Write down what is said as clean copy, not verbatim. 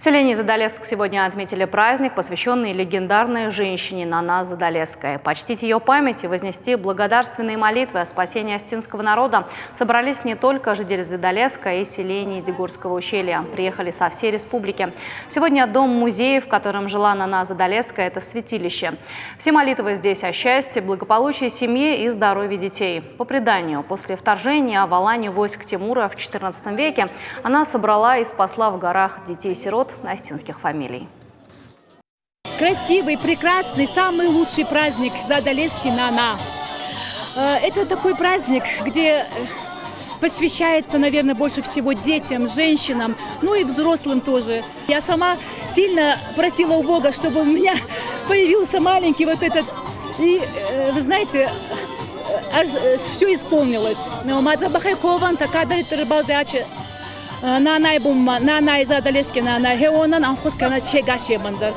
В селении Задолеск сегодня отметили праздник, посвященный легендарной женщине Нана Задолесской. Почтить ее память и вознести благодарственные молитвы о спасении астинского народа собрались не только жители Задолеска и селений Дегурского ущелья. Приехали со всей республики. Сегодня дом-музей, в котором жила Нана Задолесская, это святилище. Все молитвы здесь о счастье, благополучии семьи и здоровье детей. По преданию, после вторжения в Аланию войск Тимура в XIV веке она собрала и спасла в горах детей-сирот астинских фамилий. Красивый, прекрасный, самый лучший праздник Задолеский Нана. Это такой праздник, где посвящается, наверное, больше всего детям, женщинам, ну и взрослым тоже. Я сама сильно просила у Бога, чтобы у меня появился маленький вот этот. И, вы знаете, аж все исполнилось. Нанай Задолески Нана Хеонан Анхускана Чегашемандер.